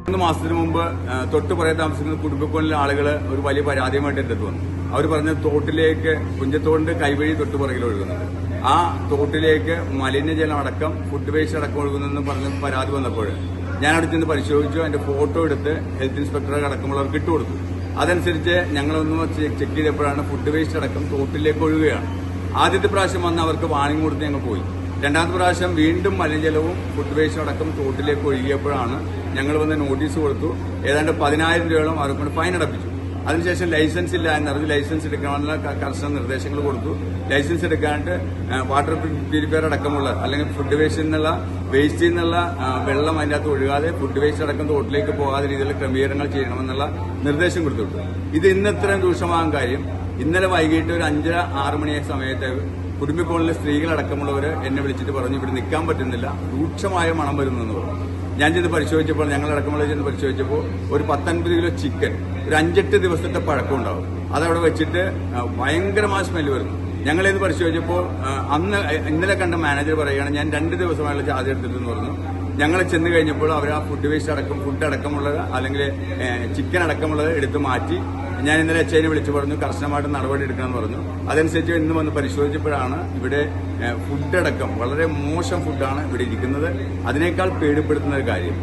3 മാസത്തിന് മുമ്പ് തൊട്ട് പുറകെ താമസിക്കുന്ന കുടുംബക്കോണിലെ ആളുകൾ ഒരു വലിയ പരാതിയുമായിട്ട് എൻ്റെ അടുത്ത് വന്നു. അവർ പറഞ്ഞ തോട്ടിലേക്ക് കുഞ്ചത്തോടിന്റെ കൈവഴി തൊട്ട് പുറകിൽ ഒഴുകുന്നുണ്ട്. ആ തോട്ടിലേക്ക് മലിനജലം അടക്കം ഫുഡ് വേസ്റ്റ് അടക്കം ഒഴുകുന്നെന്ന് പറഞ്ഞ് പരാതി വന്നപ്പോൾ ഞാൻ അവിടെ ചെന്ന് പരിശോധിച്ചു. അതിന്റെ ഫോട്ടോ എടുത്ത് ഹെൽത്ത് ഇൻസ്പെക്ടറെ അടക്കമുള്ളവർക്ക് ഇട്ടുകൊടുത്തു. അതനുസരിച്ച് ഞങ്ങളൊന്ന് ചെക്ക് ചെയ്തപ്പോഴാണ് ഫുഡ് വേസ്റ്റ് അടക്കം തോട്ടിലേക്ക് ഒഴുകുകയാണ്. ആദ്യത്തെ പ്രാവശ്യം വന്ന് അവർക്ക് വാണിംഗ് കൊടുത്ത് ഞങ്ങൾ പോയി. രണ്ടാമത്തെ പ്രാവശ്യം വീണ്ടും മലിനജലവും ഫുഡ് വേസ്റ്റും അടക്കം തോട്ടിലേക്ക് ഒഴുകിയപ്പോഴാണ് ഞങ്ങൾ വന്ന് നോട്ടീസ് കൊടുത്തു. ഏതാണ്ട് 10,000 രൂപയോളം അവർക്ക് ഫൈൻ അടപ്പിച്ചു. അതിനുശേഷം ലൈസൻസ് ഇല്ല എന്നറിഞ്ഞ് ലൈസൻസ് എടുക്കാനുള്ള കർശന നിർദ്ദേശങ്ങൾ കൊടുത്തു. ലൈസൻസ് എടുക്കാനായിട്ട് വാട്ടർ പ്യൂരിഫയർ അടക്കമുള്ള അല്ലെങ്കിൽ ഫുഡ് വേസ്റ്റിൽ നിന്നുള്ള വെള്ളം അതിൻ്റെ അകത്ത് ഒഴുകാതെ ഫുഡ് വേസ്റ്റ് അടക്കം തോട്ടിലേക്ക് പോകാതെ രീതിയിലുള്ള ക്രമീകരണങ്ങൾ ചെയ്യണമെന്നുള്ള നിർദ്ദേശം കൊടുത്തിട്ടു. ഇത് ഇന്ന് ഇത്രയും രൂക്ഷമാകാൻ കാര്യം ഇന്നലെ വൈകിട്ട് ഒരു 5-6 മണിയായ സമയത്ത് കുടുംബക്കോണിലെ സ്ത്രീകളടക്കമുള്ളവർ എന്നെ വിളിച്ചിട്ട് പറഞ്ഞു ഇവിടെ നിൽക്കാൻ പറ്റുന്നില്ല, രൂക്ഷമായ മണം വരുന്നെന്ന് പറഞ്ഞു. ഞാൻ ചെന്ന് പരിശോധിച്ചപ്പോൾ ഞങ്ങളടക്കമുള്ള ചെന്ന് പരിശോധിച്ചപ്പോൾ ഒരു 10-50 കിലോ ചിക്കൻ ഒരു 5-8 ദിവസത്തെ പഴക്കമുണ്ടാവും. അതവിടെ വെച്ചിട്ട് ഭയങ്കരമായ സ്മെല്ല് വരുന്നു. ഞങ്ങളിന്ന് പരിശോധിച്ചപ്പോൾ ഇന്നലെ കണ്ട മാനേജർ പറയുകയാണ് ഞാൻ 2 ദിവസമായുള്ള ചാർജ് എടുത്തിട്ടെന്ന് പറഞ്ഞു. ഞങ്ങൾ ചെന്ന് കഴിഞ്ഞപ്പോൾ അവർ ആ ഫുഡ് വേസ്റ്റ് അടക്കം ഫുഡ് അടക്കമുള്ളത് അല്ലെങ്കിൽ ചിക്കൻ അടക്കമുള്ളത് എടുത്ത് മാറ്റി. ഞാൻ ഇന്നലെ എച്ച്ഐനെ വിളിച്ചു പറഞ്ഞു കർശനമായിട്ട് നടപടി എടുക്കണമെന്ന് പറഞ്ഞു. അതനുസരിച്ച് ഇന്ന് വന്ന് പരിശോധിച്ചപ്പോഴാണ് ഇവിടെ ഫുഡ് അടക്കം വളരെ മോശം ഫുഡാണ് ഇവിടെ ഇരിക്കുന്നത്. അതിനേക്കാൾ പേടിപ്പെടുത്തുന്ന ഒരു കാര്യം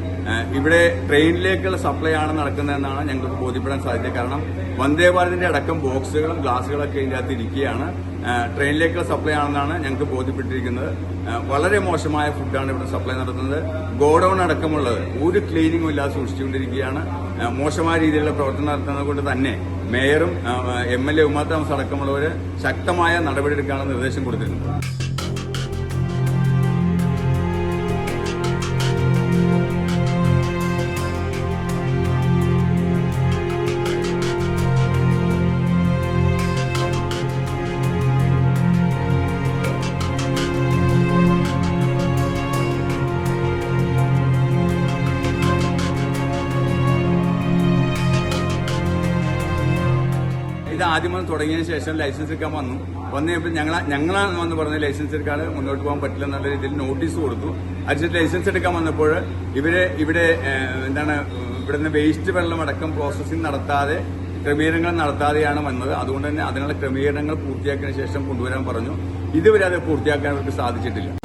ഇവിടെ ട്രെയിനിലേക്കുള്ള സപ്ലൈ ആണ് നടക്കുന്നതെന്നാണ് ഞങ്ങൾക്ക് ബോധ്യപ്പെടാൻ സാധിച്ചത്. കാരണം വന്ദേ ഭാരതിന്റെ അടക്കം ബോക്സുകളും ഗ്ലാസുകളൊക്കെ ഇതിനകത്ത് ഇരിക്കുകയാണ്. ട്രെയിനിലേക്കുള്ള സപ്ലൈ ആണെന്നാണ് ഞങ്ങൾക്ക് ബോധ്യപ്പെട്ടിരിക്കുന്നത്. വളരെ മോശമായ ഫുഡാണ് ഇവിടെ സപ്ലൈ നടത്തുന്നത്. ഗോഡൌൺ അടക്കമുള്ളത് ഒരു ക്ലീനിങ്ങും ഇല്ലാതെ സൂക്ഷിച്ചുകൊണ്ടിരിക്കുകയാണ്. മോശമായ രീതിയിലുള്ള പ്രവർത്തനം നടത്തുന്നത് കൊണ്ട് തന്നെ മേയറും MLA ഉമാ തോമസ് അടക്കമുള്ളവർ ശക്തമായ നടപടിയെടുക്കാനുള്ള നിർദ്ദേശം കൊടുത്തിട്ടുണ്ട്. ഇത് ആദ്യം തുടങ്ങിയതിനു ശേഷം ലൈസൻസ് എടുക്കാൻ വന്നപ്പോൾ ഞങ്ങളാണ് വന്ന് പറഞ്ഞ ലൈസൻസ് എടുക്കാതെ മുന്നോട്ട് പോകാൻ പറ്റില്ല എന്നുള്ള രീതിയിൽ നോട്ടീസ് കൊടുത്തു. അതിനുശേഷം ലൈസൻസ് എടുക്കാൻ വന്നപ്പോൾ ഇവിടെ ഇവിടുന്ന് വേസ്റ്റ് വെള്ളം അടക്കം പ്രോസസ്സിംഗ് നടത്താതെ ക്രമീകരണങ്ങൾ നടത്താതെയാണ് വന്നത്. അതുകൊണ്ട് തന്നെ അതിനുള്ള ക്രമീകരണങ്ങൾ പൂർത്തിയാക്കിയതിനു ശേഷം കൊണ്ടുവരാൻ പറഞ്ഞു. ഇതുവരെ അത് പൂർത്തിയാക്കാൻ അവർക്ക് സാധിച്ചിട്ടില്ല.